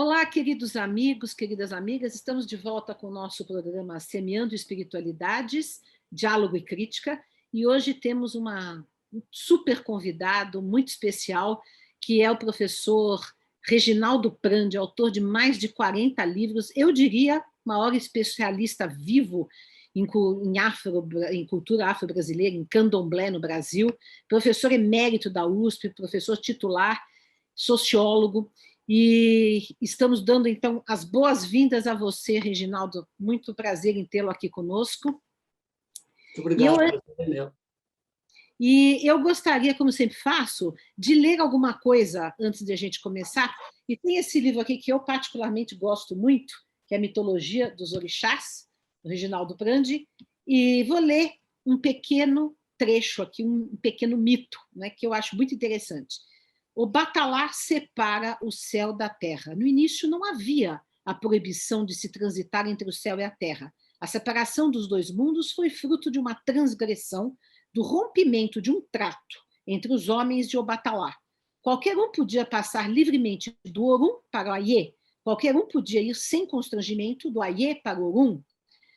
Olá, queridos amigos, queridas amigas, estamos de volta com o nosso programa Semeando Espiritualidades, Diálogo e Crítica, e hoje temos um super convidado muito especial, que é o professor Reginaldo Prandi, autor de mais de 40 livros, eu diria, maior especialista vivo em cultura afro-brasileira, em candomblé no Brasil, professor emérito da USP, professor titular, sociólogo. E estamos dando, então, as boas-vindas a você, Reginaldo. Muito prazer em tê-lo aqui conosco. Muito obrigado, meu. E eu gostaria, como sempre faço, de ler alguma coisa antes de a gente começar. E tem esse livro aqui que eu particularmente gosto muito, que é a Mitologia dos Orixás, do Reginaldo Prandi, e vou ler um pequeno trecho aqui, um pequeno mito, né, que eu acho muito interessante. O Batalá separa o céu da terra. No início não havia a proibição de se transitar entre o céu e a terra. A separação dos dois mundos foi fruto de uma transgressão, do rompimento de um trato entre os homens de Obatalá. Qualquer um podia passar livremente do Orum para o Aie. Qualquer um podia ir sem constrangimento do Aie para o Orum.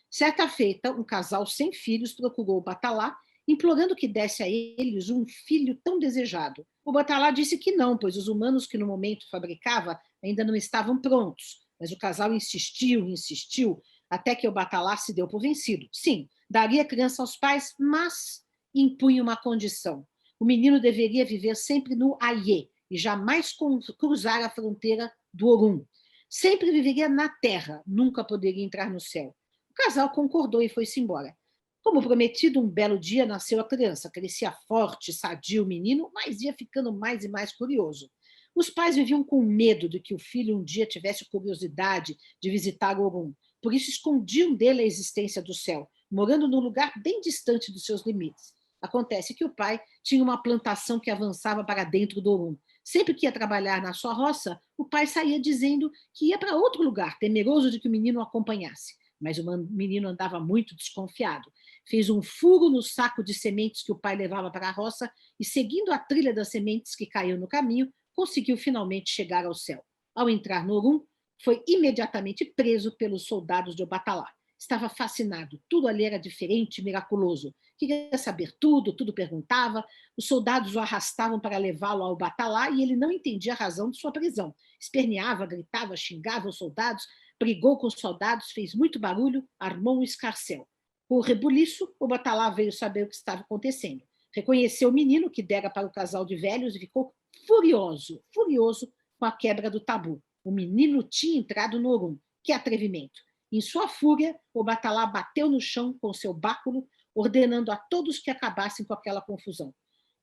Certa feita, um casal sem filhos procurou o Batalá, implorando que desse a eles um filho tão desejado. O Batalá disse que não, pois os humanos que no momento fabricava ainda não estavam prontos. Mas o casal insistiu, insistiu, até que o Batalá se deu por vencido. Sim, daria a criança aos pais, mas impunha uma condição. O menino deveria viver sempre no Aie e jamais cruzar a fronteira do Orum. Sempre viveria na terra, nunca poderia entrar no céu. O casal concordou e foi-se embora. Como prometido, um belo dia nasceu a criança. Crescia forte, sadio o menino, mas ia ficando mais e mais curioso. Os pais viviam com medo de que o filho um dia tivesse curiosidade de visitar o Orum. Por isso escondiam dele a existência do céu, morando num lugar bem distante dos seus limites. Acontece que o pai tinha uma plantação que avançava para dentro do Orum. Sempre que ia trabalhar na sua roça, o pai saía dizendo que ia para outro lugar, temeroso de que o menino o acompanhasse. Mas o menino andava muito desconfiado. Fez um furo no saco de sementes que o pai levava para a roça e, seguindo a trilha das sementes que caiu no caminho, conseguiu finalmente chegar ao céu. Ao entrar no Orum, foi imediatamente preso pelos soldados de Obatalá. Estava fascinado, tudo ali era diferente e miraculoso. Queria saber tudo, tudo perguntava. Os soldados o arrastavam para levá-lo ao Batalá e ele não entendia a razão de sua prisão. Esperneava, gritava, xingava os soldados, brigou com os soldados, fez muito barulho, armou um escarcéu. Com o rebuliço, o Batalá veio saber o que estava acontecendo. Reconheceu o menino que dera para o casal de velhos e ficou furioso, furioso com a quebra do tabu. O menino tinha entrado no Orum. Que atrevimento! Em sua fúria, o Batalá bateu no chão com seu báculo, ordenando a todos que acabassem com aquela confusão.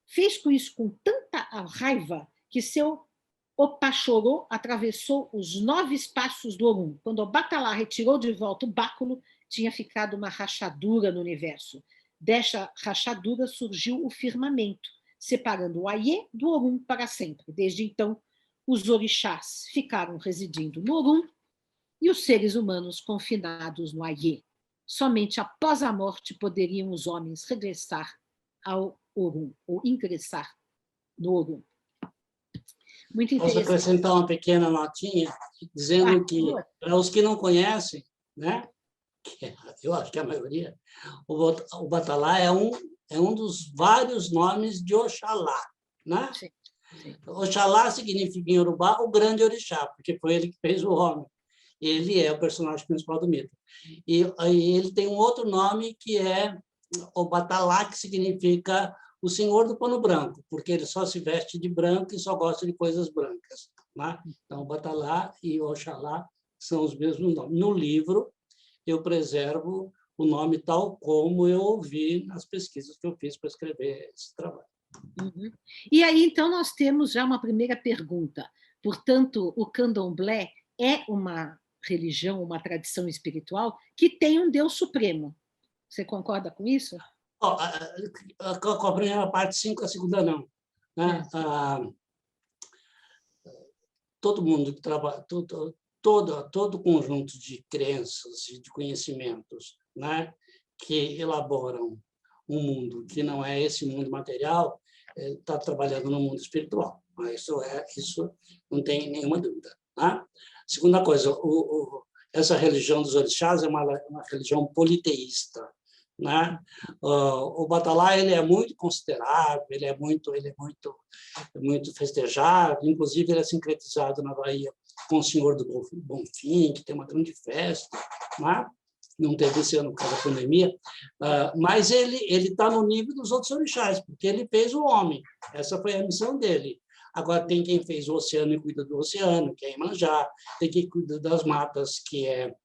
Fez com isso com tanta raiva que seu Opachorô atravessou os 9 espaços do Orum. Quando o Batalá retirou de volta o báculo, tinha ficado uma rachadura no universo. Desta rachadura surgiu o firmamento, separando o Aie do Orum para sempre. Desde então, os orixás ficaram residindo no Orum e os seres humanos confinados no Aie. Somente após a morte poderiam os homens regressar ao Orum, ou ingressar no Orum. Muito interessante. Posso acrescentar uma pequena notinha, dizendo que, para os que não conhecem, né, eu acho que a maioria, o Batalá é um dos vários nomes de Oxalá. Né? Sim, sim. Oxalá significa em Yorubá o grande orixá, porque foi ele que fez o homem. Ele é o personagem principal do mito. E ele tem um outro nome que é o Batalá, que significa o senhor do pano branco, porque ele só se veste de branco e só gosta de coisas brancas. Né? Então, o Batalá e o Oxalá são os mesmos nomes. No livro, eu preservo o nome tal como eu ouvi nas pesquisas que eu fiz para escrever esse trabalho. Uhum. E aí, então, nós temos já uma primeira pergunta. Portanto, o candomblé é uma religião, uma tradição espiritual que tem um Deus supremo. Você concorda com isso? Com a primeira parte, sim, com a segunda, não. Né? Todo mundo que trabalha, todo conjunto de crenças e de conhecimentos, né, que elaboram um mundo que não é esse mundo material, está trabalhando no mundo espiritual. Isso não tem nenhuma dúvida. Né? Segunda coisa, essa religião dos orixás é uma religião politeísta, né? O Batalá ele é muito considerável, ele é muito festejado, inclusive ele é sincretizado na Bahia com o Senhor do Bonfim, que tem uma grande festa, né? Não teve esse ano por causa da pandemia, mas ele está no nível dos outros orixás, porque ele fez o homem, essa foi a missão dele. Agora, tem quem fez o oceano e cuida do oceano, que é Iemanjá, tem quem cuida das matas, que é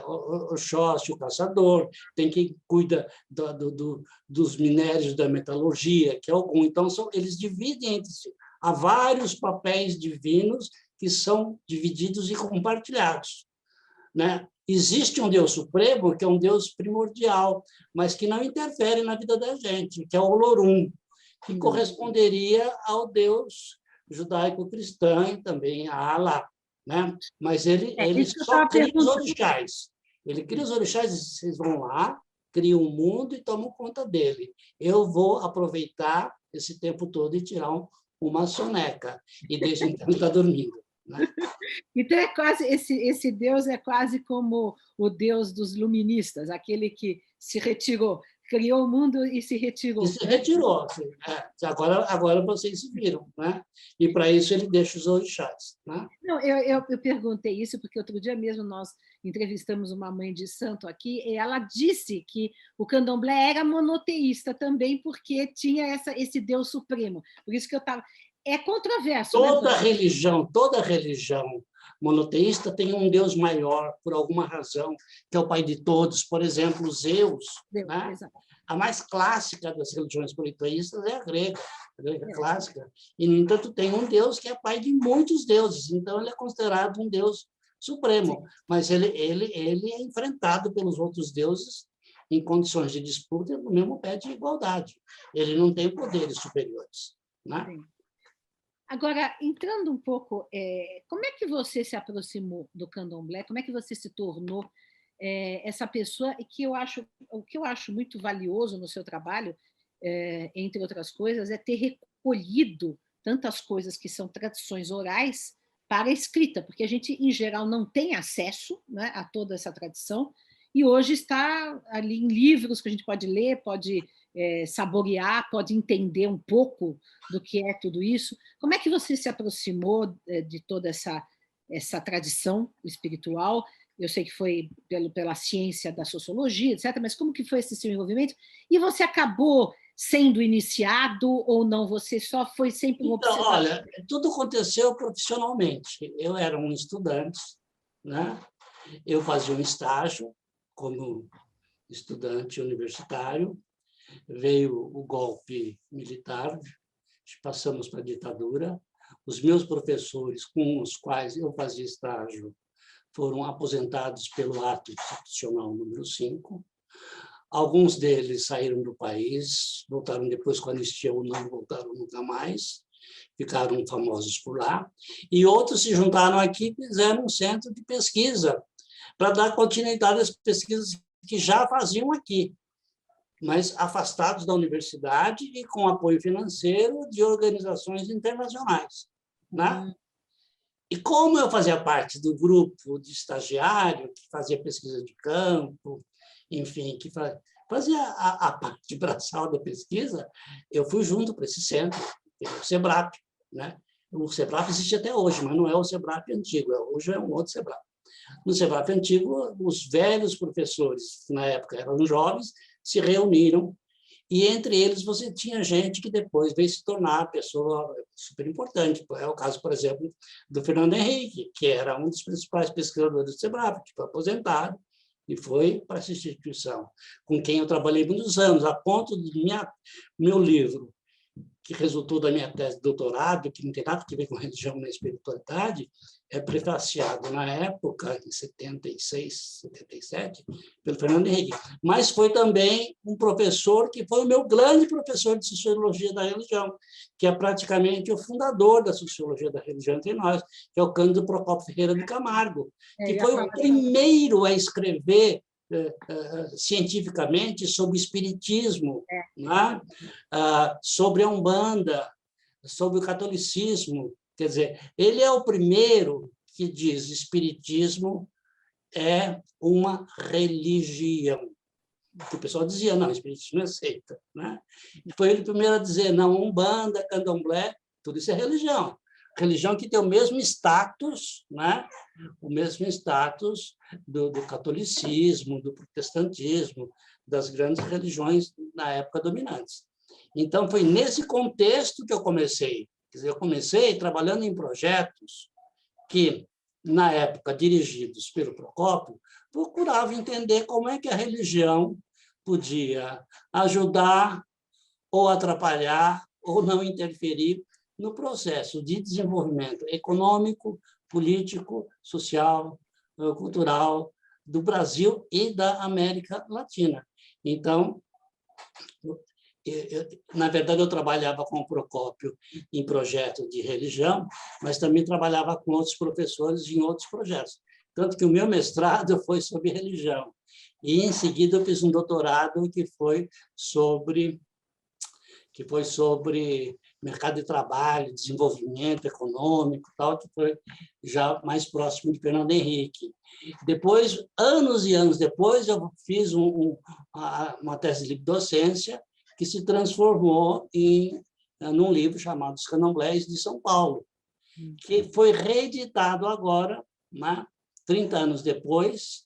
o Oxóssi, o caçador, tem quem cuida dos minérios da metalurgia, que é Ogum. Então, eles dividem entre si. Há vários papéis divinos que são divididos e compartilhados, né? Existe um Deus supremo, que é um Deus primordial, mas que não interfere na vida da gente, que é o Olorum, que corresponderia ao Deus judaico-cristão e também a Alá, né? Mas ele só cria os orixás. Ele cria os orixás e vocês vão lá, criam um mundo e tomam conta dele. Eu vou aproveitar esse tempo todo e tirar uma soneca e deixar então ele estar dormindo. Né? Então, é quase esse Deus é quase como o Deus dos luministas, aquele que se retirou, criou o mundo e se retirou. E se retirou. Agora vocês se viram, né? E para isso ele deixa os orixás. Né? Não, eu perguntei isso porque outro dia mesmo nós entrevistamos uma mãe de santo aqui e ela disse que o candomblé era monoteísta também porque tinha esse Deus supremo. Por isso que eu estava... É controverso. Toda religião monoteísta tem um Deus maior, por alguma razão, que é o pai de todos. Por exemplo, Zeus. Deus, né? A mais clássica das religiões politeístas é a grega clássica. E, no entanto, tem um Deus que é pai de muitos deuses. Então, ele é considerado um Deus supremo. Sim. Mas ele é enfrentado pelos outros deuses em condições de disputa no mesmo pé de igualdade. Ele não tem poderes superiores. Né? Sim. Agora, entrando um pouco, como é que você se aproximou do candomblé? Como é que você se tornou essa pessoa que o que eu acho muito valioso no seu trabalho, entre outras coisas, é ter recolhido tantas coisas que são tradições orais para a escrita, porque a gente, em geral, não tem acesso, né, a toda essa tradição, e hoje está ali em livros que a gente pode ler, pode saborear, pode entender um pouco do que é tudo isso. Como é que você se aproximou de toda essa tradição espiritual? Eu sei que foi pela ciência da sociologia, etc., mas como que foi esse seu envolvimento? E você acabou sendo iniciado ou não? Você só foi sempre um observador? Olha, tudo aconteceu profissionalmente. Eu era um estudante, né? Eu fazia um estágio como estudante universitário, veio o golpe militar, passamos para a ditadura, os meus professores com os quais eu fazia estágio foram aposentados pelo ato institucional número 5, alguns deles saíram do país, voltaram depois com a anistia ou não voltaram nunca mais, ficaram famosos por lá, e outros se juntaram aqui e fizeram um centro de pesquisa para dar continuidade às pesquisas que já faziam aqui, mas afastados da universidade e com apoio financeiro de organizações internacionais. Né? E como eu fazia parte do grupo de estagiário, que fazia pesquisa de campo, enfim, que fazia a parte braçal da pesquisa, eu fui junto para esse centro, o SEBRAP. Né? O SEBRAP existe até hoje, mas não é o SEBRAP antigo, hoje é um outro SEBRAP. No SEBRAP antigo, os velhos professores, que na época eram jovens, se reuniram, e entre eles você tinha gente que depois veio se tornar pessoa super importante. É o caso, por exemplo, do Fernando Henrique, que era um dos principais pesquisadores do SEBRAP, que foi aposentado e foi para essa instituição, com quem eu trabalhei muitos anos, a ponto de meu livro, que resultou da minha tese de doutorado, que não tem nada a ver com religião nem espiritualidade, é prefaciado na época, em 76, 77, pelo Fernando Henrique. Mas foi também um professor que foi o meu grande professor de Sociologia da Religião, que é praticamente o fundador da Sociologia da Religião entre nós, que é o Cândido Procópio Ferreira de Camargo, que foi o primeiro a escrever cientificamente sobre o espiritismo, né? Sobre a Umbanda, sobre o catolicismo. Quer dizer, ele é o primeiro que diz espiritismo é uma religião. O pessoal dizia, não, espiritismo é seita. Né? Foi ele primeiro a dizer, não, Umbanda, Candomblé, tudo isso é religião. Religião que tem o mesmo status, né? O mesmo status do catolicismo, do protestantismo, das grandes religiões na época dominantes. Então, foi nesse contexto que eu comecei. Quer dizer, eu comecei trabalhando em projetos que, na época, dirigidos pelo Procópio, procuravam entender como é que a religião podia ajudar ou atrapalhar ou não interferir no processo de desenvolvimento econômico, político, social, cultural do Brasil e da América Latina. Então, na verdade, eu trabalhava com o Procópio em projeto de religião, mas também trabalhava com outros professores em outros projetos. Tanto que o meu mestrado foi sobre religião. E, em seguida, eu fiz um doutorado que foi sobre mercado de trabalho, desenvolvimento econômico, tal, que foi já mais próximo de Fernando Henrique. Depois, anos e anos depois, eu fiz uma tese de livre docência que se transformou num livro chamado Os Candomblés de São Paulo, que foi reeditado agora, né, 30 anos depois,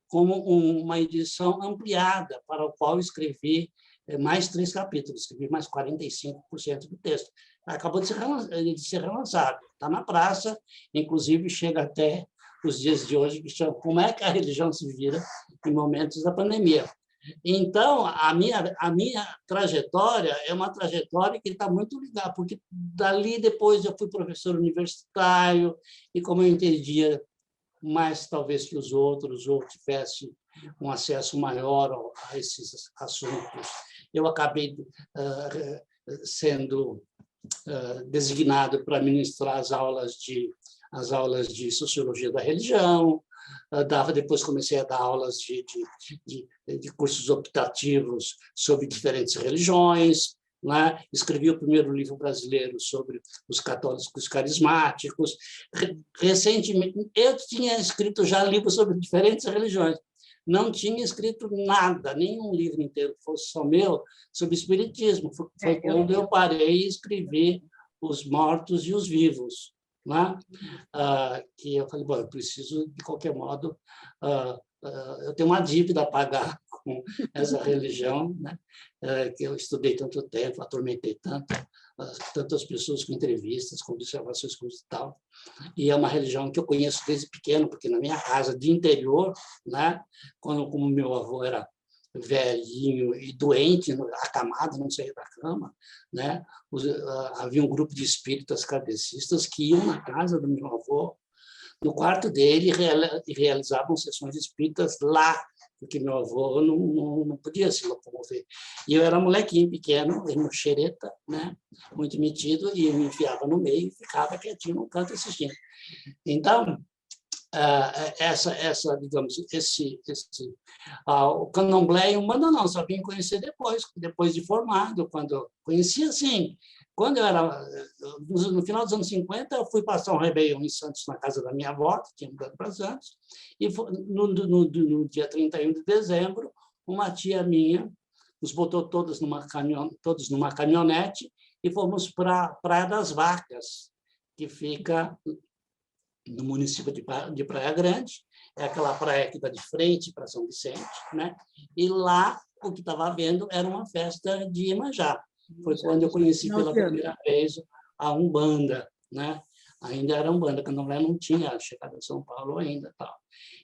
como uma edição ampliada, para o qual escrevi mais 3 capítulos, escrevi mais 45% do texto. Acabou de ser relançado, está na praça, inclusive chega até os dias de hoje, que chama Como é que a religião se vira em momentos da pandemia. Então, a minha trajetória é uma trajetória que está muito ligada, porque dali depois eu fui professor universitário, e como eu entendia mais talvez que os outros, ou tivesse um acesso maior a esses assuntos, eu acabei sendo designado para ministrar as aulas de sociologia da religião. Depois comecei a dar aulas de cursos optativos sobre diferentes religiões, né? Escrevi o primeiro livro brasileiro sobre os católicos carismáticos. Recentemente, eu tinha escrito já livros sobre diferentes religiões. Não tinha escrito nada, nenhum livro inteiro que fosse só meu, sobre espiritismo. Foi quando eu parei e escrevi Os Mortos e os Vivos, né? Que eu falei, bom, eu preciso, de qualquer modo, eu tenho uma dívida a pagar com essa religião, né? Que eu estudei tanto tempo, atormentei tantas pessoas com entrevistas, com observações, com tal. E é uma religião que eu conheço desde pequeno, porque na minha casa de interior, né? Como meu avô era velhinho e doente, acamado, não saía da cama, né? Havia um grupo de espíritas kardecistas que iam na casa do meu avô, no quarto dele, e realizavam sessões espíritas lá, porque meu avô não podia se locomover. E eu era molequinho pequeno, no xereta, né? Muito metido, e me enfiava no meio e ficava quietinho no canto assistindo. Então, digamos, o candomblé e umbanda não, só vim conhecer depois de formado, quando conhecia assim. Quando eu era, no final dos anos 50, eu fui passar um Réveillon em Santos, na casa da minha avó, que tinha mudado para Santos, e no dia 31 de dezembro, uma tia minha nos botou todos numa caminhonete e fomos para a Praia das Vacas, que fica no município de Praia Grande, é aquela praia que está de frente para São Vicente, né? E lá o que estava havendo era uma festa de Iemanjá. Foi quando eu conheci pela primeira vez a Umbanda, né? Ainda era Umbanda, Candomblé não tinha chegado a São Paulo ainda. Tal.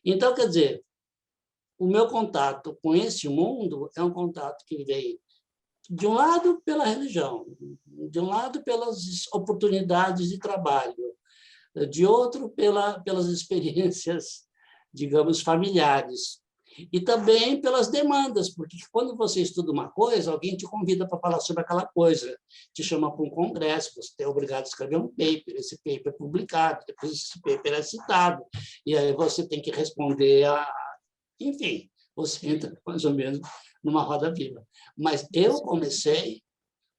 Então, quer dizer, o meu contato com esse mundo é um contato que veio, de um lado, pela religião, de um lado, pelas oportunidades de trabalho, de outro, pelas experiências, digamos, familiares. E também pelas demandas, porque quando você estuda uma coisa, alguém te convida para falar sobre aquela coisa, te chama para um congresso, você é obrigado a escrever um paper, esse paper é publicado, depois esse paper é citado, e aí você tem que responder Enfim, você entra mais ou menos numa roda viva. Mas eu comecei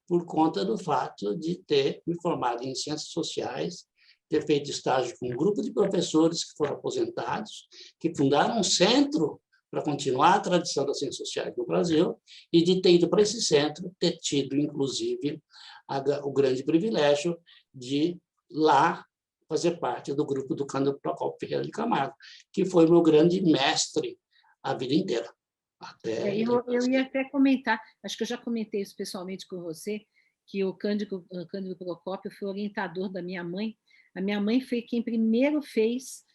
por conta do fato de ter me formado em ciências sociais ter feito estágio com um grupo de professores que foram aposentados, que fundaram um centro para continuar a tradição das ciências sociais no Brasil, e de ter ido para esse centro, ter tido, inclusive, o grande privilégio de lá fazer parte do grupo do Cândido Procópio Ferreira de Camargo, que foi meu grande mestre a vida inteira. Eu ia até comentar, acho que eu já comentei isso pessoalmente com você, que o Cândido Procópio foi orientador da minha mãe. A minha mãe foi quem primeiro fez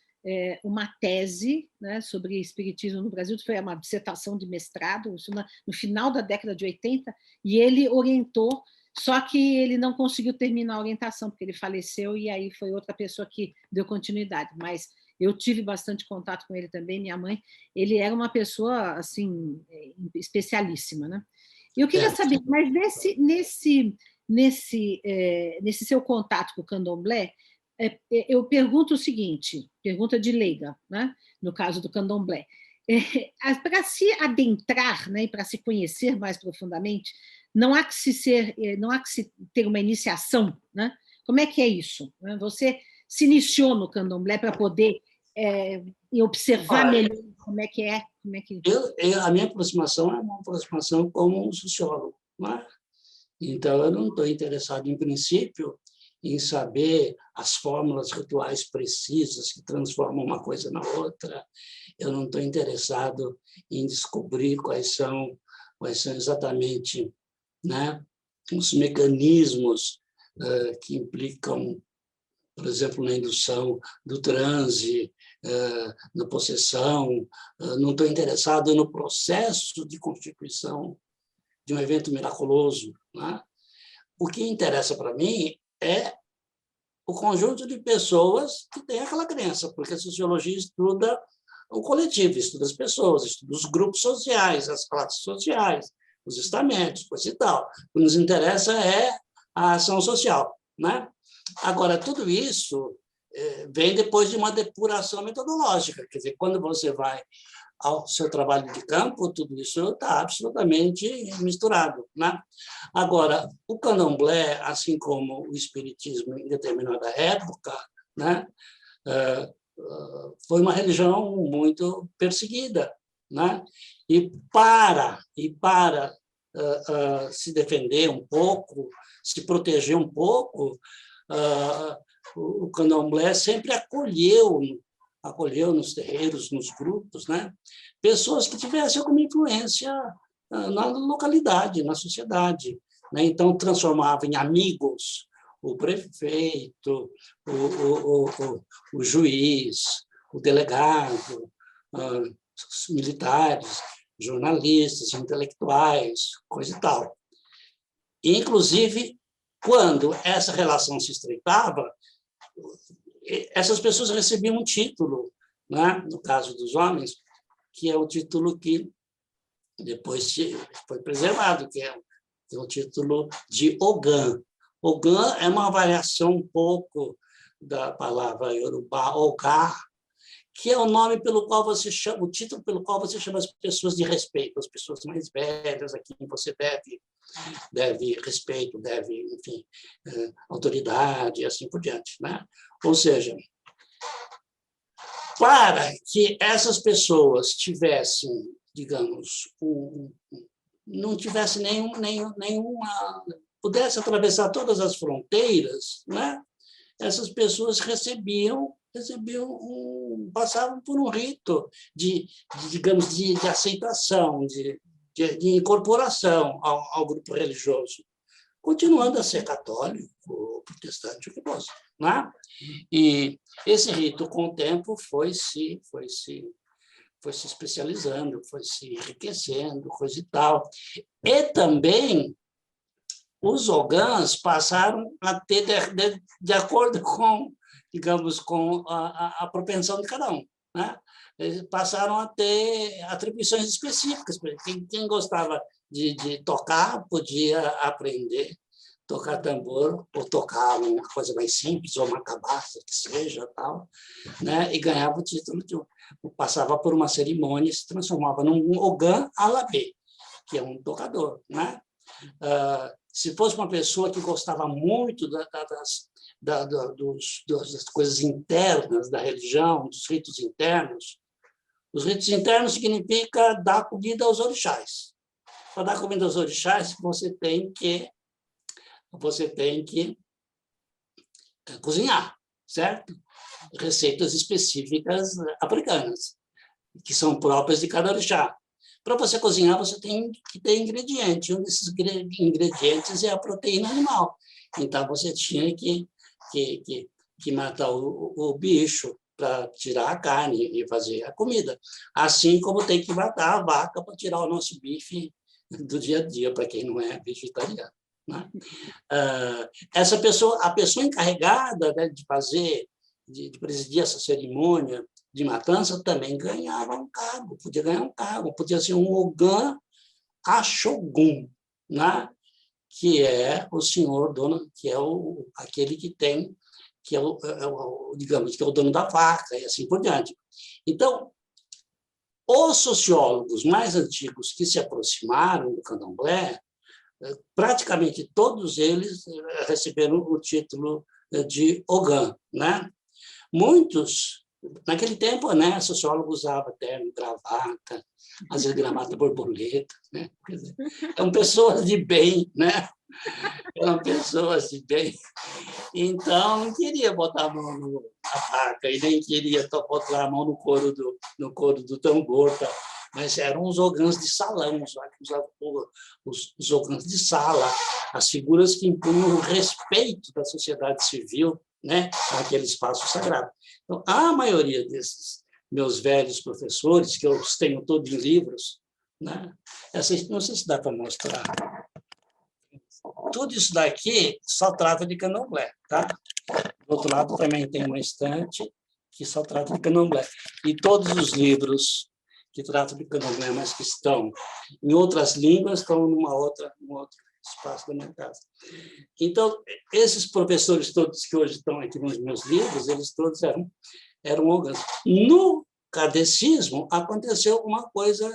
uma tese, né, sobre espiritismo no Brasil, foi uma dissertação de mestrado, isso no final da década de 80, e ele orientou, só que ele não conseguiu terminar a orientação, porque ele faleceu, e aí foi outra pessoa que deu continuidade, mas eu tive bastante contato com ele também, minha mãe, ele era uma pessoa, assim, especialíssima, né? E eu queria saber, mas nesse seu contato com o candomblé, eu pergunto o seguinte, pergunta de leiga, né? No caso do candomblé, para se adentrar, né, e para se conhecer mais profundamente, não há que se ter uma iniciação, né? Como é que é isso? Você se iniciou no candomblé para poder observar melhor como é que é? A minha aproximação é uma aproximação como um sociólogo, não é? Então, eu não estou interessado, em princípio, em saber as fórmulas rituais precisas que transformam uma coisa na outra. Eu não estou interessado em descobrir quais são exatamente, né, os mecanismos que implicam, por exemplo, na indução do transe, na possessão. Não estou interessado no processo de constituição de um evento miraculoso, né? O que interessa para mim é o conjunto de pessoas que têm aquela crença, porque a sociologia estuda o coletivo, estuda as pessoas, estuda os grupos sociais, as classes sociais, os estamentos, coisa e tal. O que nos interessa é a ação social, né? Agora, tudo isso vem depois de uma depuração metodológica, quer dizer, quando você vai ao seu trabalho de campo, tudo isso está absolutamente misturado, né? Agora, o candomblé, assim como o espiritismo em determinada época, né, foi uma religião muito perseguida, né? E para se defender um pouco, se proteger um pouco, o candomblé sempre acolheu nos terreiros, nos grupos, né, pessoas que tivessem alguma influência na localidade, na sociedade, né? Então, transformava em amigos o prefeito, o juiz, o delegado, os militares, jornalistas, intelectuais, coisa e tal. E, inclusive, quando essa relação se estreitava, essas pessoas recebiam um título, né? No caso dos homens, que é o título que depois foi preservado, que é o título de Ogã. Ogã é uma variação um pouco da palavra iorubá, Ogá, que é o nome pelo qual você chama, o título pelo qual você chama as pessoas de respeito, as pessoas mais velhas, a quem você deve respeito, deve, enfim, autoridade e assim por diante, né? Ou seja, para que essas pessoas tivessem, digamos, não tivessem nenhuma, pudesse atravessar todas as fronteiras, né? Essas pessoas passavam por um rito digamos, de aceitação, de incorporação ao grupo religioso, continuando a ser católico, protestante, o que fosse, né? E esse rito, com o tempo, foi se especializando, foi se enriquecendo, coisa e tal. E também os ogãs passaram a ter, de acordo com, digamos, com a propensão de cada um, né? Eles passaram a ter atribuições específicas. Quem gostava de tocar podia aprender tocar tambor, ou tocar uma coisa mais simples, ou uma cabaça, que seja, tal, né? E ganhava o título passava por uma cerimônia e se transformava num ogã alabê, que é um tocador, né? Se fosse uma pessoa que gostava muito das coisas internas da religião, dos ritos internos, os ritos internos significa dar comida aos orixás. Para dar comida aos orixás, você tem que cozinhar, certo? Receitas específicas africanas, que são próprias de cada orixá. Para você cozinhar, você tem que ter ingrediente. Um desses ingredientes é a proteína animal. Então, você tinha que matar o bicho para tirar a carne e fazer a comida. Assim como tem que matar a vaca para tirar o nosso bife do dia a dia, para quem não é vegetariano. Né? A pessoa encarregada, né, de presidir essa cerimônia de matança também ganhava um cargo, podia ganhar um cargo, podia ser um Ogan Ashogun, né? Que é o senhor dono, que é aquele que tem, que é digamos, que é o dono da vaca e assim por diante. Então, os sociólogos mais antigos que se aproximaram do candomblé, praticamente todos eles receberam o título de Ogan, né? Muitos, naquele tempo, né, sociólogo usava terno, gravata, às vezes gravata borboleta, né? Quer dizer, eram pessoas de bem, né? Eram pessoas de bem. Então, não queria botar a mão na faca e nem queria botar a mão no couro do tambor, tá? Mas eram os ogãs de salão, os ogãs de sala, as figuras que impunham o respeito da sociedade civil, né, naquele espaço sagrado. Então, a maioria desses meus velhos professores, que eu os tenho todos em livros, né, não sei se dá para mostrar. Tudo isso daqui só trata de candomblé, tá? Do outro lado também tem uma estante que só trata de candomblé. E todos os livros que tratam de candomblé, mas que estão em outras línguas, estão num outro espaço da minha casa. Então, esses professores todos que hoje estão aqui nos meus livros, eles todos eram ogãs. No kardecismo, aconteceu uma coisa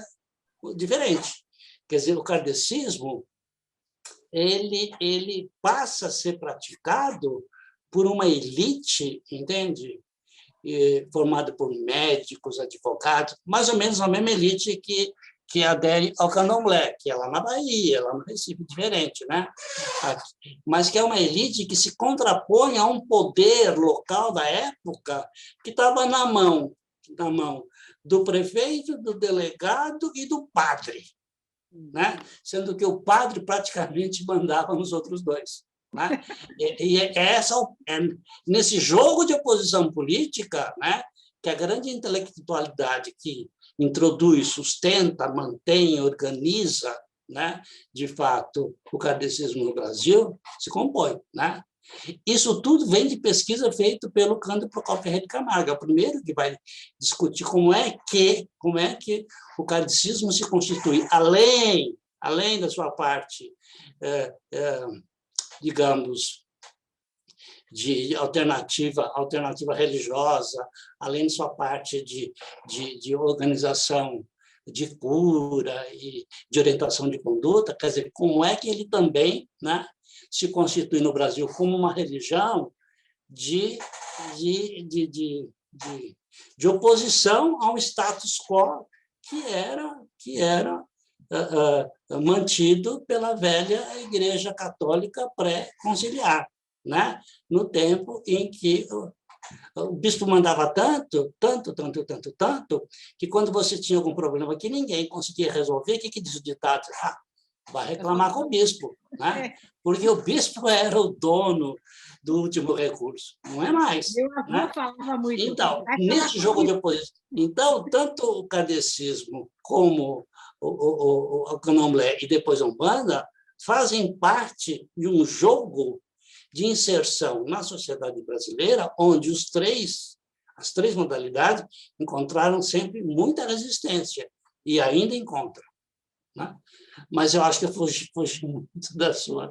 diferente. Quer dizer, o kardecismo ele passa a ser praticado por uma elite, entende? Formada por médicos, advogados, mais ou menos a mesma elite que adere ao candomblé, que é lá na Bahia, lá no Recife, diferente, né? Mas que é uma elite que se contrapõe a um poder local da época que estava na mão do prefeito, do delegado e do padre, né? Sendo que o padre praticamente mandava nos outros dois. Né? Nesse jogo de oposição política, né, que a grande intelectualidade que introduz, sustenta, mantém, organiza, né, de fato, o kardecismo no Brasil, se compõe. Né? Isso tudo vem de pesquisa feita pelo Cândido Procópio Ferreira de Camargo, é o primeiro que vai discutir como é que o kardecismo se constitui, além da sua parte, digamos, de alternativa religiosa, além de sua parte de organização de cura e de orientação de conduta, quer dizer, como é que ele também, né, se constitui no Brasil como uma religião de oposição ao status quo que era mantido pela velha Igreja Católica pré-conciliar, né? No tempo em que o bispo mandava tanto, que quando você tinha algum problema que ninguém conseguia resolver, o que diz o ditado? Vai reclamar com o bispo, né? Porque o bispo era o dono do último recurso, não é mais. Meu avô, né? falava muito. Então, nesse jogo de oposição, então, tanto o kardecismo como o candomblé e depois a Umbanda fazem parte de um jogo de inserção na sociedade brasileira, onde as três modalidades encontraram sempre muita resistência, e ainda encontram. Né? Mas eu acho que eu fugi muito da sua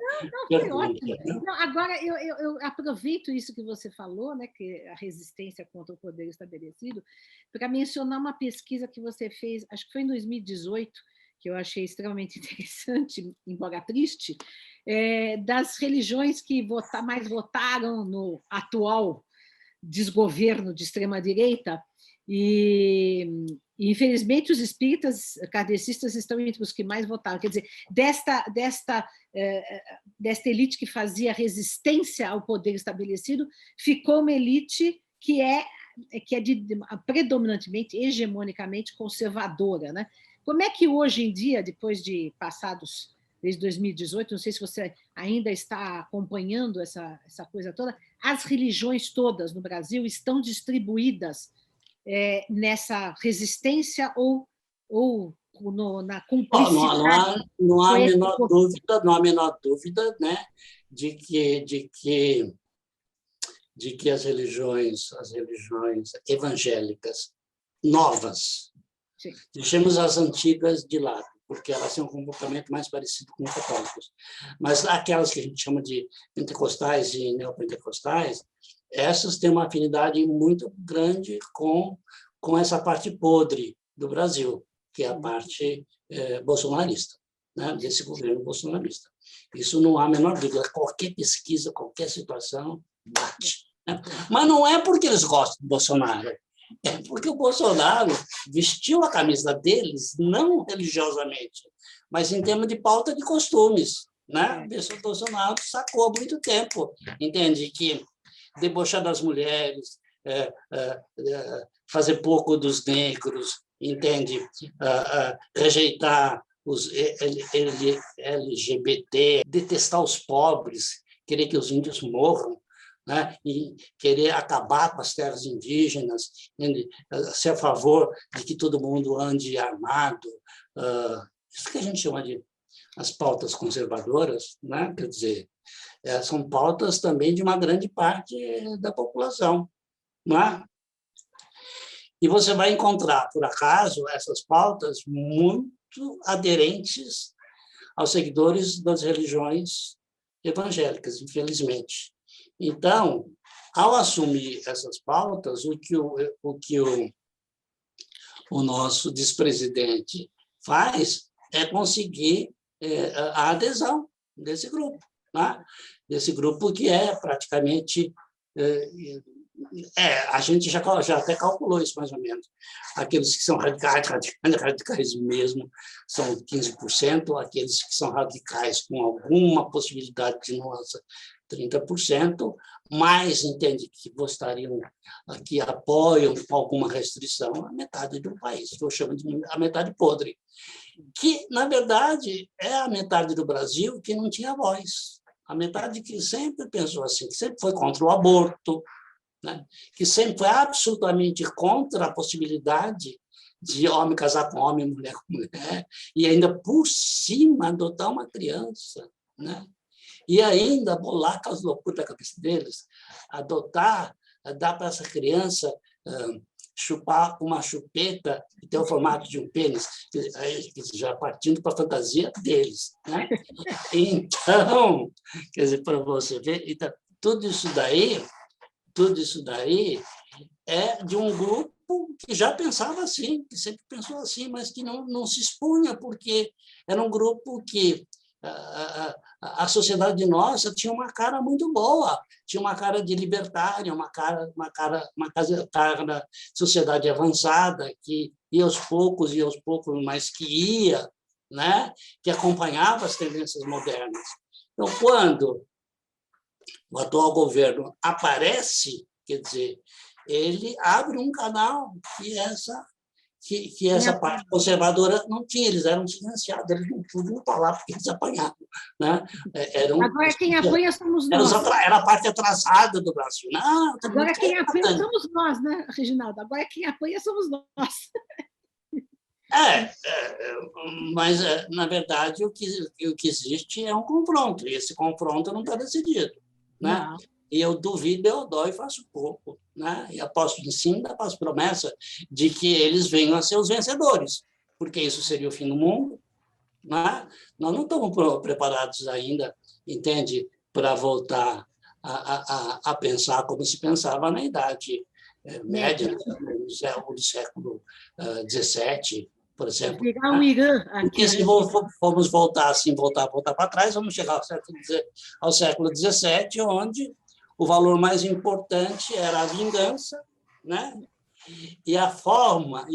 pergunta. Né? Não, agora, eu aproveito isso que você falou, né, que a resistência contra o poder estabelecido, para mencionar uma pesquisa que você fez, acho que foi em 2018, que eu achei extremamente interessante, embora triste, das religiões que mais votaram no atual desgoverno de extrema-direita, e, infelizmente, os espíritas kardecistas estão entre os que mais votaram. Quer dizer, desta elite que fazia resistência ao poder estabelecido, ficou uma elite que é predominantemente, hegemonicamente conservadora, né? Como é que hoje em dia, depois de passados, desde 2018, não sei se você ainda está acompanhando essa coisa toda, as religiões todas no Brasil estão distribuídas nessa resistência ou na cumplicidade? Não há a menor dúvida, né, de que as religiões evangélicas novas, Sim. deixemos as antigas de lado, porque elas têm um comportamento mais parecido com os católicos. Mas aquelas que a gente chama de pentecostais e neopentecostais, essas têm uma afinidade muito grande com essa parte podre do Brasil, que é a parte bolsonarista, né, desse governo bolsonarista. Isso não há a menor dúvida. Qualquer pesquisa, qualquer situação, bate. Né? Mas não é porque eles gostam do Bolsonaro, é porque o Bolsonaro vestiu a camisa deles, não religiosamente, mas em termos de pauta de costumes. Né? O Bolsonaro sacou há muito tempo, entende? Que debochar das mulheres, fazer pouco dos negros, entende? Rejeitar os LGBT, detestar os pobres, querer que os índios morram, né? E querer acabar com as terras indígenas, ser a favor de que todo mundo ande armado. Isso que a gente chama de as pautas conservadoras, né? Quer dizer, são pautas também de uma grande parte da população. Não é? E você vai encontrar, por acaso, essas pautas muito aderentes aos seguidores das religiões evangélicas, infelizmente. Então, ao assumir essas pautas, o que o nosso despresidente faz é conseguir a adesão desse grupo, né? Desse grupo que é praticamente... a gente já até calculou isso, mais ou menos. Aqueles que são radicais mesmo, são 15%, aqueles que são radicais com alguma possibilidade de nuance, 30%, mais, entende, que gostariam, que apoiam com alguma restrição, a metade do país, que eu chamo de a metade podre, que, na verdade, é a metade do Brasil que não tinha voz, a metade que sempre pensou assim, que sempre foi contra o aborto, né? Que sempre foi absolutamente contra a possibilidade de homem casar com homem, mulher com mulher, e ainda por cima adotar uma criança, né? E ainda bolar com as loucuras da cabeça deles, adotar, dar para essa criança chupar uma chupeta que tem o formato de um pênis, já partindo para a fantasia deles, né? Então, quer dizer, para você ver, então, tudo isso daí é de um grupo que já pensava assim, que sempre pensou assim, mas que não se expunha, porque era um grupo que a sociedade nossa tinha uma cara muito boa, tinha uma cara de libertária, uma cara sociedade avançada, que ia aos poucos, mas que ia, né? Que acompanhava as tendências modernas. Então, quando o atual governo aparece, quer dizer, ele abre um canal que essa parte conservadora não tinha, eles eram silenciados, eles não podiam falar porque eles apanhavam. Né? Agora quem apanha somos nós. Era a parte atrasada do Brasil. Não, agora quem apanha somos nós, né, Reginaldo? Agora quem apanha somos nós. Mas, na verdade, o que existe é um confronto, e esse confronto não está decidido. Né? E eu duvido, eu dou e faço pouco. Né? E aposto em cima, faço promessa de que eles venham a ser os vencedores, porque isso seria o fim do mundo. Né? Nós não estamos preparados ainda, entende, para voltar a pensar como se pensava na Idade Média, no século XVII, por exemplo. Virar um Irã aqui. Porque se formos voltar para trás, vamos chegar ao século XVII, onde o valor mais importante era a vingança, né? E a forma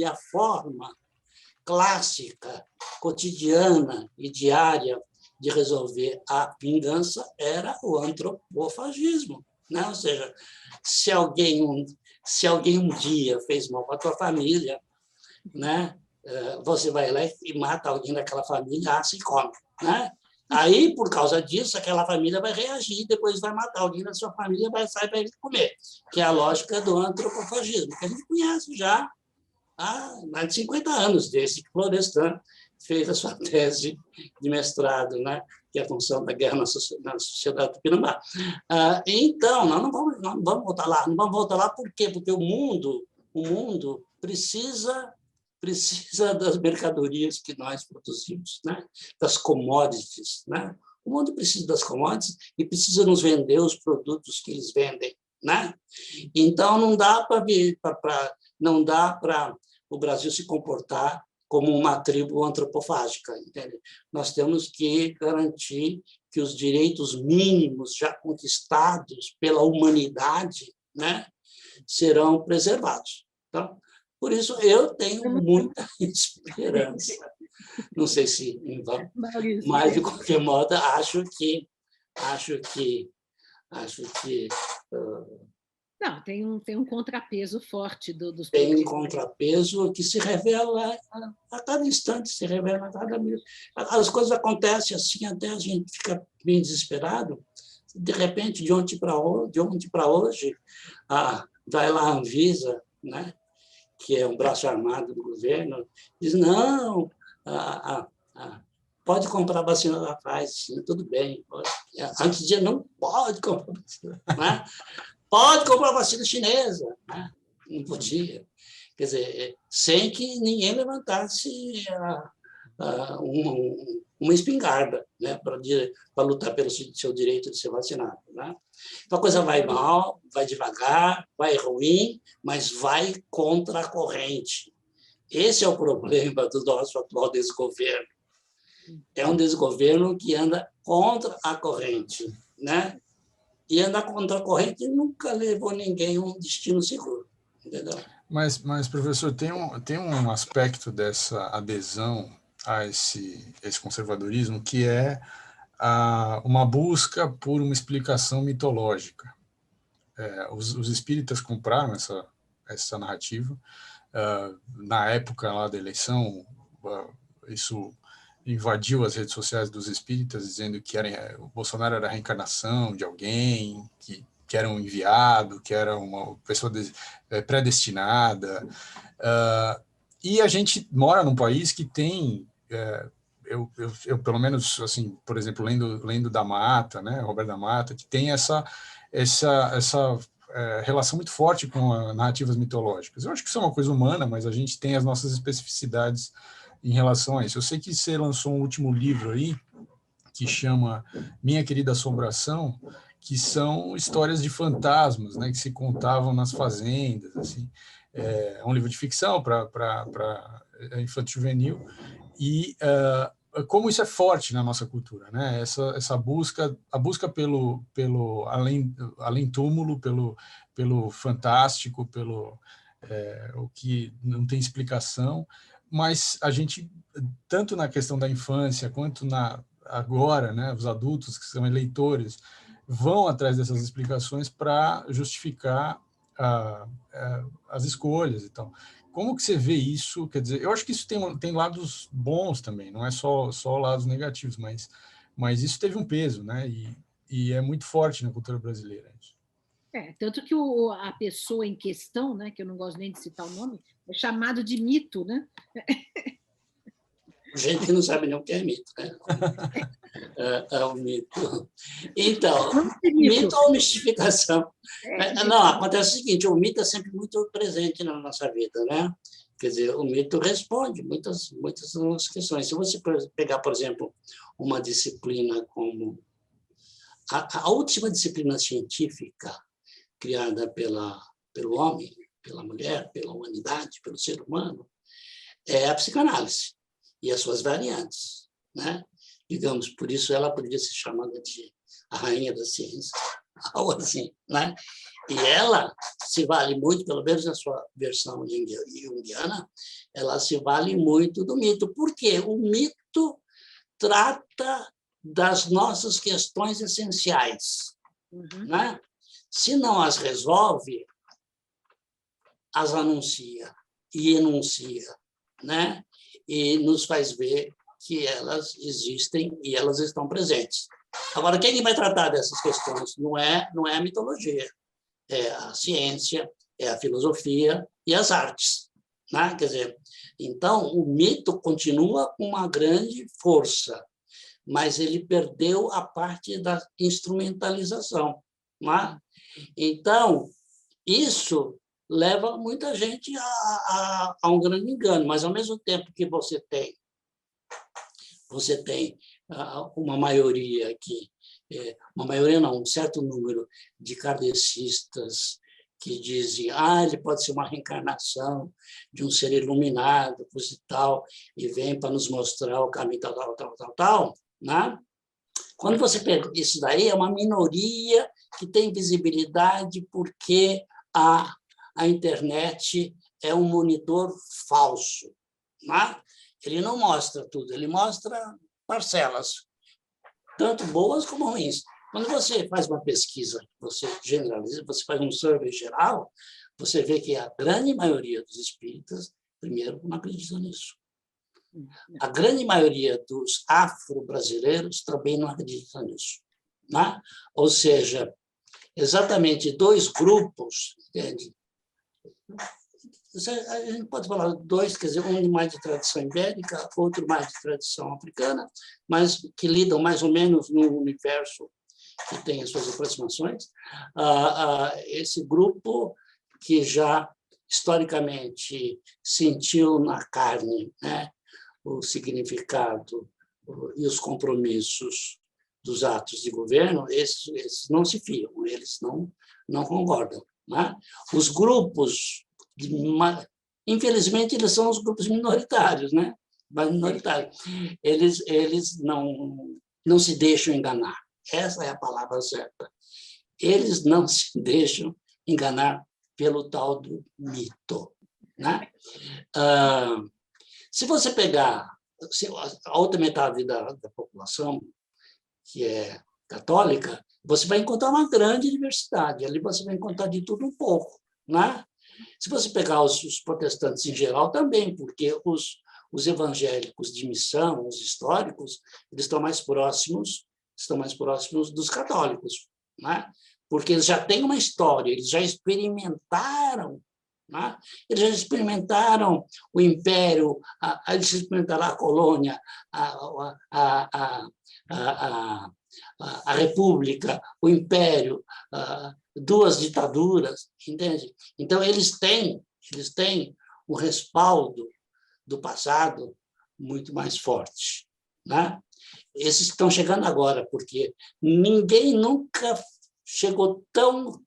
clássica, cotidiana e diária de resolver a vingança era o antropofagismo, né? Ou seja, se alguém um dia fez mal para a tua família, né? Você vai lá e mata alguém daquela família, assa e come, né? Aí, por causa disso, aquela família vai reagir, depois vai matar alguém da sua família, vai sair para ele comer, que é a lógica do antropofagismo, que a gente conhece já há mais de 50 anos, desde que Florestan fez a sua tese de mestrado, né? Que é a função da guerra na sociedade tupinambá. Então, nós não vamos voltar lá. Não vamos voltar lá por quê? Porque o mundo precisa das mercadorias que nós produzimos, né? Das commodities, né? O mundo precisa das commodities e precisa nos vender os produtos que eles vendem, né? Então não dá para o Brasil se comportar como uma tribo antropofágica, entende? Nós temos que garantir que os direitos mínimos já conquistados pela humanidade, né, serão preservados. Então, por isso, eu tenho muita esperança. Não sei se em vão, mas, de qualquer modo, acho que não, tem um contrapeso forte dos tem um contrapeso que se revela a cada instante, se revela a cada minuto. As coisas acontecem assim, até a gente fica bem desesperado. De repente, de ontem para hoje, vai lá a Anvisa, né, que é um braço armado do governo, diz, não, pode comprar vacina da Pfizer, tudo bem. Pode. Antes dizia, não pode comprar vacina, né? Pode comprar vacina chinesa, né? Não podia. Quer dizer, sem que ninguém levantasse uma espingarda, né, para lutar pelo seu direito de ser vacinado, né? Então a coisa vai mal, vai devagar, vai ruim, mas vai contra a corrente. Esse é o problema do nosso atual desgoverno. É um desgoverno que anda contra a corrente, né? E andar contra a corrente nunca levou ninguém a um destino seguro, entendeu? Mas professor, tem um aspecto dessa adesão a esse conservadorismo que é uma busca por uma explicação mitológica. Os espíritas compraram essa narrativa. Na época lá da eleição, isso invadiu as redes sociais dos espíritas, dizendo que o Bolsonaro era a reencarnação de alguém, que era um enviado, que era uma pessoa predestinada. E a gente mora num país que tem... Eu, pelo menos, assim, por exemplo, lendo da Mata, né, Roberto da Mata, que tem essa relação muito forte com narrativas mitológicas. Eu acho que isso é uma coisa humana, mas a gente tem as nossas especificidades em relação a isso. Eu sei que você lançou um último livro aí, que chama Minha Querida Assombração, que são histórias de fantasmas, né, que se contavam nas fazendas. Assim. É um livro de ficção para infanto juvenil, e como isso é forte na nossa cultura, né? Essa busca, a busca pelo além túmulo, pelo fantástico, pelo o que não tem explicação, mas a gente, tanto na questão da infância quanto agora, né, os adultos que são eleitores vão atrás dessas explicações para justificar as escolhas e tal. Como que você vê isso? Quer dizer, eu acho que isso tem lados bons também, não é só lados negativos, mas isso teve um peso, né? E é muito forte na cultura brasileira. Tanto que a pessoa em questão, né, que eu não gosto nem de citar o nome, é chamado de mito, né? Gente que não sabe nem o que é mito, né? É um mito. Então, mito ou mistificação? Não, acontece o seguinte, o mito é sempre muito presente na nossa vida, né? Quer dizer, o mito responde muitas das questões. Se você pegar, por exemplo, uma disciplina como a última disciplina científica criada pelo homem, pela mulher, pela humanidade, pelo ser humano, é a psicanálise e as suas variantes, né? Digamos, por isso ela poderia ser chamada de a rainha da ciência, algo assim, né? E ela se vale muito, pelo menos na sua versão junguiana, ela se vale muito do mito. Por quê? O mito trata das nossas questões essenciais, né? Se não as resolve, as anuncia e enuncia, né? E nos faz ver que elas existem e elas estão presentes. Agora, quem vai tratar dessas questões não é a mitologia, é a ciência, é a filosofia e as artes, né? Quer dizer, então, o mito continua com uma grande força, mas ele perdeu a parte da instrumentalização, né? Então, isso leva muita gente a um grande engano, mas, ao mesmo tempo que você tem uma maioria uma maioria não, um certo número de kardecistas que dizem ele pode ser uma reencarnação de um ser iluminado, coisa e tal, e vem para nos mostrar o caminho tal, né? Quando você pega isso daí, é uma minoria que tem visibilidade porque a internet é um monitor falso, né? Ele não mostra tudo, ele mostra parcelas, tanto boas como ruins. Quando você faz uma pesquisa, você generaliza, você faz um survey geral, você vê que a grande maioria dos espíritas, primeiro, não acredita nisso. A grande maioria dos afro-brasileiros também não acredita nisso, né? Ou seja, exatamente dois grupos, entende? A gente pode falar dois, quer dizer, um mais de tradição ibérica, outro mais de tradição africana, mas que lidam mais ou menos no universo que tem as suas aproximações. Esse grupo que já historicamente sentiu na carne, né, o significado e os compromissos dos atos de governo, esses não se fiam, eles não concordam, né? Os grupos infelizmente, eles são os grupos minoritários, né? Mas minoritários. Eles não se deixam enganar. Essa é a palavra certa. Eles não se deixam enganar pelo tal do mito, né? Se você pegar a outra metade da população, que é católica, você vai encontrar uma grande diversidade. Ali você vai encontrar de tudo um pouco, né? Se você pegar os protestantes em geral também, porque os evangélicos de missão, os históricos, eles estão mais próximos dos católicos, né? Porque eles já têm uma história, eles já experimentaram, né? Eles já experimentaram o império, eles experimentaram a colônia, a república, o império, duas ditaduras, entende? Então, eles têm o respaldo do passado muito mais forte, né? Esses estão chegando agora, porque ninguém nunca chegou tão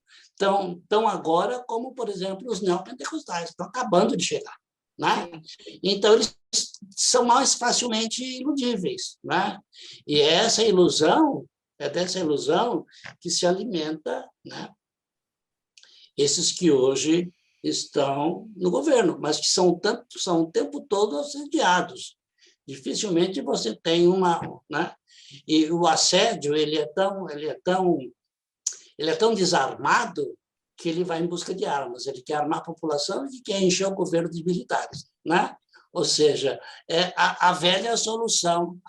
agora como, por exemplo, os neopentecostais, estão acabando de chegar, né? Então, eles são mais facilmente iludíveis, né? E é dessa ilusão que se alimenta, né, esses que hoje estão no governo, mas que são o tempo todo assediados. Dificilmente você tem né? E o assédio ele é tão desarmado que ele vai em busca de armas. Ele quer armar a população e quer encher o governo de militares, né? Ou seja, é a velha solução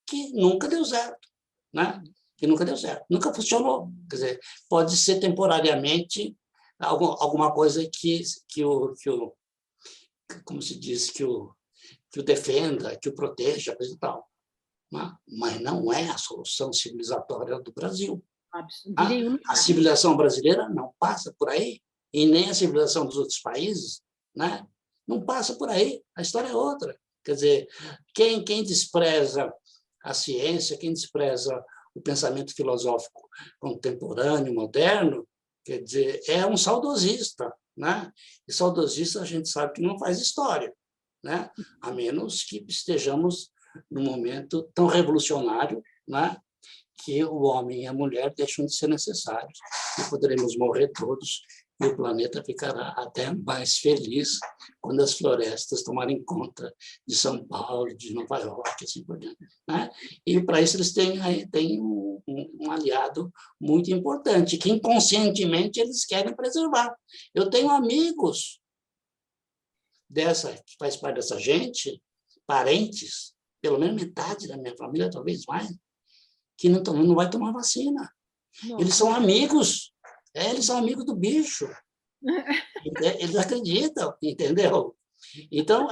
que nunca deu certo, né? Que nunca deu certo, nunca funcionou. Quer dizer, pode ser temporariamente alguma coisa que como se diz, que o defenda, que o proteja, coisa e tal, né? Mas não é a solução civilizatória do Brasil. A civilização brasileira não passa por aí, e nem a civilização dos outros países, né? Não passa por aí, a história é outra. Quer dizer, quem despreza a ciência, quem despreza o pensamento filosófico contemporâneo, moderno, quer dizer, é um saudosista, né? E saudosista a gente sabe que não faz história, né? A menos que estejamos num momento tão revolucionário, né? Que o homem e a mulher deixam de ser necessários e poderemos morrer todos e o planeta ficará até mais feliz quando as florestas tomarem conta de São Paulo, de Nova York, assim por diante, né? E para isso eles têm um aliado muito importante, que inconscientemente eles querem preservar. Eu tenho amigos que faz parte dessa gente, parentes, pelo menos metade da minha família, talvez mais, que não vai tomar vacina. Nossa. Eles são amigos. Eles são amigos do bicho. Eles acreditam, entendeu? Então,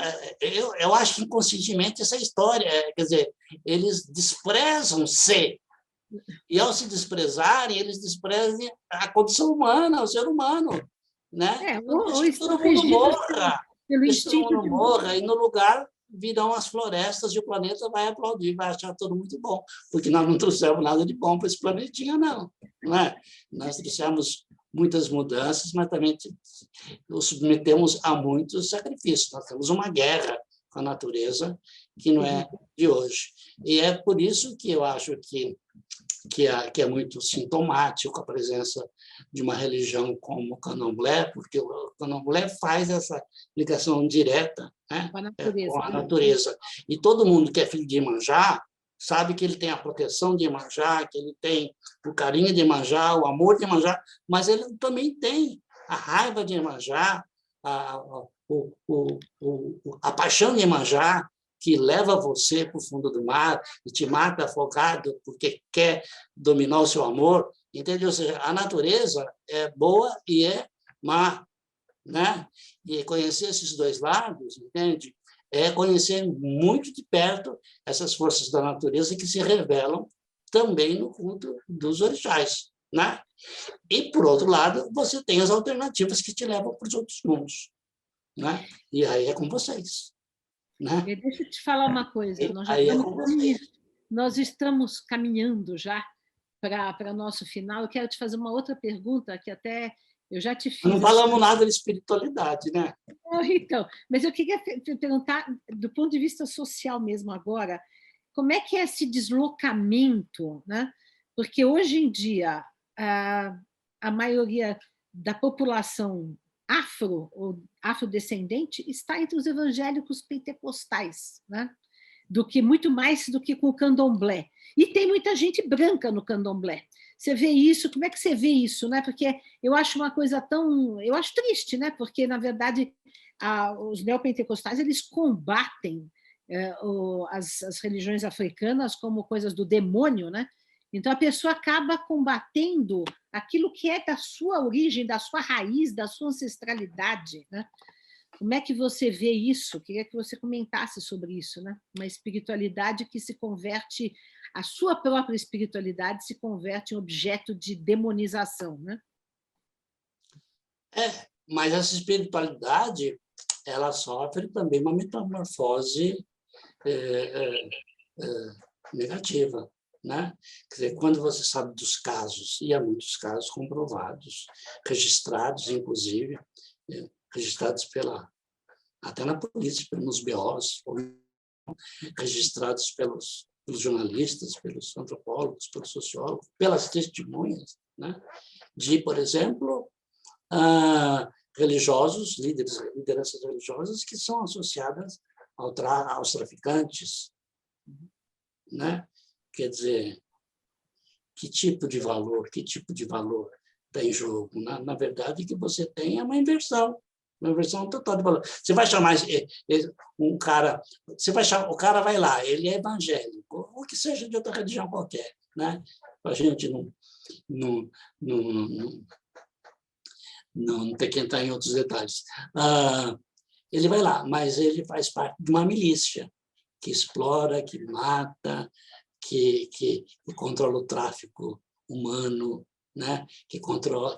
eu acho que inconscientemente essa história, quer dizer, eles desprezam-se. E, ao se desprezarem, eles desprezam a condição humana, o ser humano. Né? Deixa que todo mundo morra. Deixa que todo mundo morra. E, no lugar, virão as florestas e o planeta vai aplaudir, vai achar tudo muito bom, porque nós não trouxemos nada de bom para esse planetinha, não é? Nós trouxemos muitas mudanças, mas também nos submetemos a muitos sacrifícios. Nós temos uma guerra com a natureza que não é de hoje. E é por isso que eu acho que é muito sintomático a presença de uma religião como o candomblé, porque o candomblé faz essa ligação direta, né, com a natureza. E todo mundo que é filho de Iemanjá sabe que ele tem a proteção de Iemanjá, que ele tem o carinho de Iemanjá, o amor de Iemanjá, mas ele também tem a raiva de Iemanjá, a paixão de Iemanjá, que leva você para o fundo do mar e te mata afogado porque quer dominar o seu amor, entende? Ou seja, a natureza é boa e é má, né? E conhecer esses dois lados, entende? É conhecer muito de perto essas forças da natureza que se revelam também no culto dos orixás, né? E, por outro lado, você tem as alternativas que te levam para os outros mundos, né? E aí é com vocês. Né? Deixa eu te falar uma coisa, nós estamos caminhando já para o nosso final. Eu quero te fazer uma outra pergunta que até eu já te fiz. Não falamos nada de espiritualidade, né? Então, mas eu queria te perguntar, do ponto de vista social mesmo agora, como é que é esse deslocamento, né? Porque hoje em dia a maioria da população ou afrodescendente está entre os evangélicos pentecostais, né? Muito mais do que com o candomblé. E tem muita gente branca no candomblé. Você vê isso? Como é que você vê isso, né? Porque eu acho uma coisa eu acho triste, né? Porque, na verdade, os neopentecostais eles combatem as religiões africanas como coisas do demônio, né? Então, a pessoa acaba combatendo aquilo que é da sua origem, da sua raiz, da sua ancestralidade, né? Como é que você vê isso? Queria que você comentasse sobre isso, né? Uma espiritualidade que se converte, a sua própria espiritualidade se converte em objeto de demonização, né? Mas essa espiritualidade, ela sofre também uma metamorfose negativa, né? Quer dizer, quando você sabe dos casos, e há muitos casos comprovados, registrados, inclusive, registrados até na polícia, pelos BOs, registrados pelos jornalistas, pelos antropólogos, pelos sociólogos, pelas testemunhas, né? De, por exemplo, religiosos, lideranças religiosas que são associadas aos traficantes, né? Quer dizer, que tipo de valor está em jogo? Na verdade, o que você tem é uma inversão total de valor. Você vai chamar um cara, o cara vai lá, ele é evangélico, ou que seja de outra religião qualquer, né? A gente não tem que entrar em outros detalhes. Ele vai lá, mas ele faz parte de uma milícia que explora, que mata, que controla o tráfico humano, né? que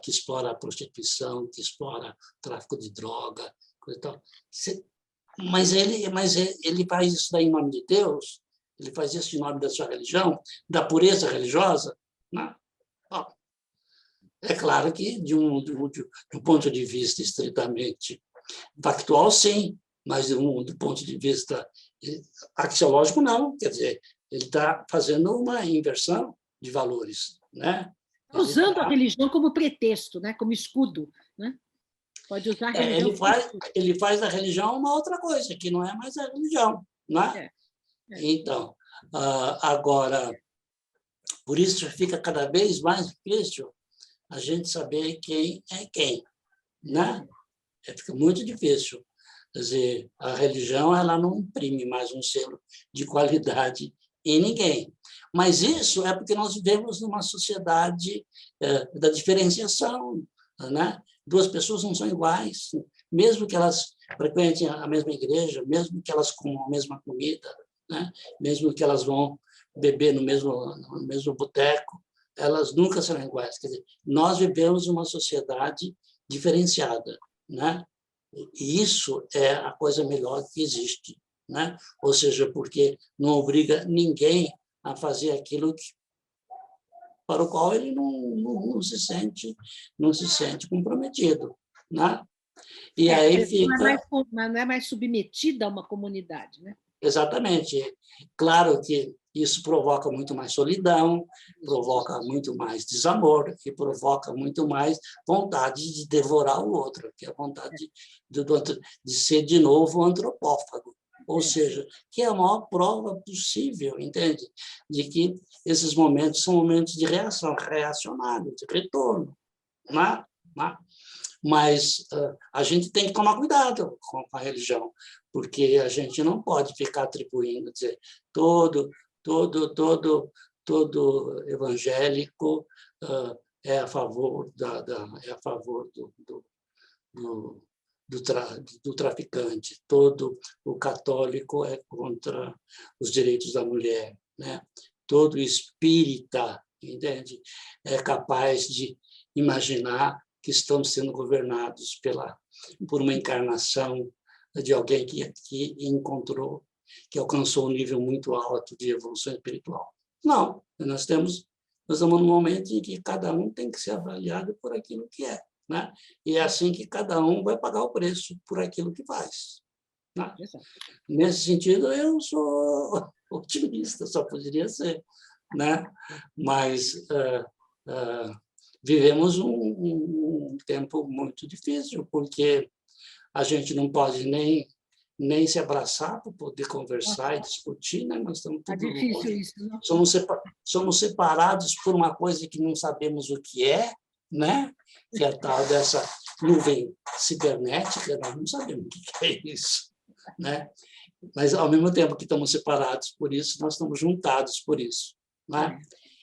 explora a prostituição, que explora o tráfico de droga, coisa e tal. Mas ele faz isso daí em nome de Deus? Ele faz isso em nome da sua religião, da pureza religiosa? Não. Bom, é claro que, de um ponto de vista estritamente factual, sim. mas do ponto de vista axiológico, não. Quer dizer, ele está fazendo uma inversão de valores, né? Usando a religião como pretexto, né? Como escudo, né? Pode usar a religião ele faz da religião uma outra coisa, que não é mais a religião, né? Então, agora, por isso fica cada vez mais difícil a gente saber quem é quem, né? Fica muito difícil. Quer dizer, a religião ela não imprime mais um selo de qualidade em ninguém. Mas isso é porque nós vivemos numa sociedade da diferenciação, né? Duas pessoas não são iguais, mesmo que elas frequentem a mesma igreja, mesmo que elas comam a mesma comida, né? Mesmo que elas vão beber no mesmo boteco, elas nunca serão iguais. Quer dizer, nós vivemos uma sociedade diferenciada, né? E isso é a coisa melhor que existe, né? Ou seja, porque não obriga ninguém a fazer aquilo para o qual ele não se sente comprometido, né? E aí fica... Não é mais submetida a uma comunidade, né? Exatamente. Claro que isso provoca muito mais solidão, provoca muito mais desamor e provoca muito mais vontade de devorar o outro, que é a vontade de ser de novo antropófago. Ou seja, que é a maior prova possível, entende? De que esses momentos são momentos de reação, reacionário, de retorno, né? Mas a gente tem que tomar cuidado com a religião, porque a gente não pode ficar atribuindo, dizer, todo evangélico é a favor do traficante, todo o católico é contra os direitos da mulher, né? Todo espírita, entende? É capaz de imaginar que estamos sendo governados por uma encarnação de alguém que encontrou, que alcançou um nível muito alto de evolução espiritual. Não, nós estamos num momento em que cada um tem que ser avaliado por aquilo que é, né? E é assim que cada um vai pagar o preço por aquilo que faz, né? Nesse sentido, eu sou otimista, só poderia ser, né? Mas vivemos um tempo muito difícil, porque a gente não pode nem se abraçar para poder conversar e discutir, né? Nós estamos tudo difícil isso, não? Somos separados por uma coisa que não sabemos o que é, né? Que é a tal dessa nuvem cibernética, nós não sabemos o que é isso, né? Mas, ao mesmo tempo que estamos separados por isso, nós estamos juntados por isso, né?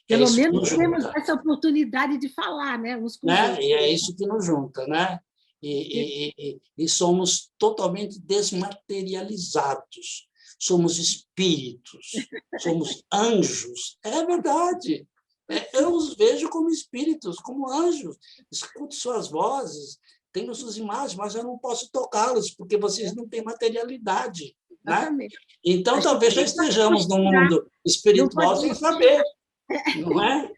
Pelo menos temos essa oportunidade de falar, né? Uns com os outros. E é isso que nos junta, né? E somos totalmente desmaterializados. Somos espíritos, somos anjos. É verdade. Eu os vejo como espíritos, como anjos. Escuto suas vozes, tenho suas imagens, mas eu não posso tocá-los, porque vocês não têm materialidade, né? Então, talvez já estejamos no mundo espiritual sem saber. Não é?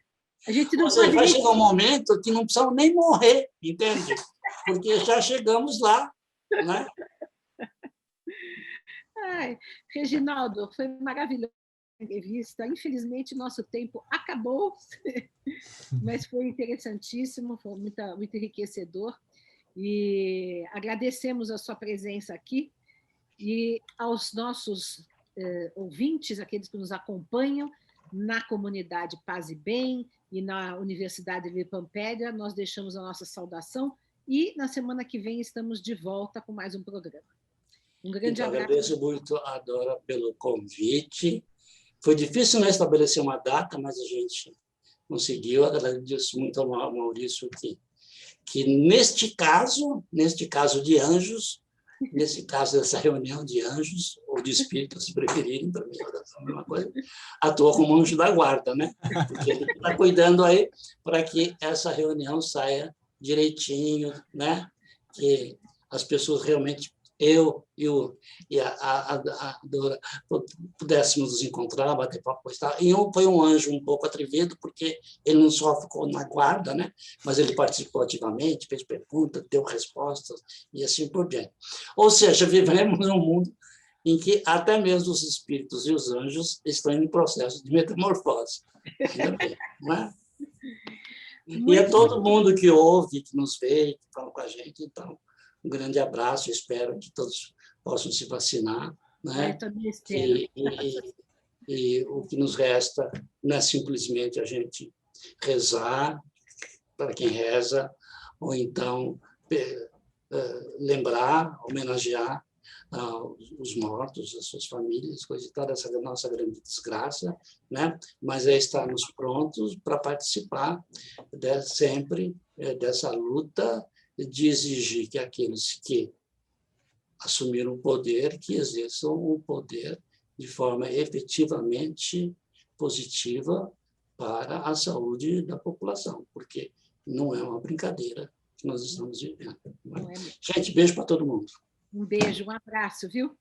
A gente não pode vai chegar um momento que não precisamos nem morrer, entende? Porque já chegamos lá, né? Ai, Reginaldo, foi maravilhosa a entrevista. Infelizmente, nosso tempo acabou, mas foi interessantíssimo, foi muito enriquecedor. E agradecemos a sua presença aqui e aos nossos ouvintes, aqueles que nos acompanham, na comunidade Paz e Bem e na Universidade de Pampédia, nós deixamos a nossa saudação e na semana que vem estamos de volta com mais um programa. Um grande abraço. Agradeço muito a Dora pelo convite. Foi difícil estabelecer uma data, mas a gente conseguiu. Agradeço muito ao Maurício que neste caso de anjos, nesse caso dessa reunião de anjos, ou de espíritos, se preferirem, para mim é a mesma coisa, atua como anjo da guarda, né? Porque ele está cuidando aí para que essa reunião saia direitinho, né? Que as pessoas realmente eu e a Dora pudéssemos nos encontrar, bater papo e tal. E foi um anjo um pouco atrevido, porque ele não só ficou na guarda, né? Mas ele participou ativamente, fez perguntas, deu respostas e assim por diante. Ou seja, vivemos num mundo em que até mesmo os espíritos e os anjos estão em processo de metamorfose. Ainda bem, não é? E é todo mundo que ouve, que nos vê, que fala com a gente. Então, um grande abraço, espero que todos possam se vacinar, né? Eu também espero. E o que nos resta não é simplesmente a gente rezar para quem reza, ou então lembrar, homenagear os mortos, as suas famílias, coisa e tal, dessa nossa grande desgraça, né? Mas é estarmos prontos para participar sempre dessa luta de exigir que aqueles que assumiram o poder, que exerçam o poder de forma efetivamente positiva para a saúde da população, porque não é uma brincadeira que nós estamos vivendo. Gente, beijo para todo mundo. Um beijo, um abraço, viu?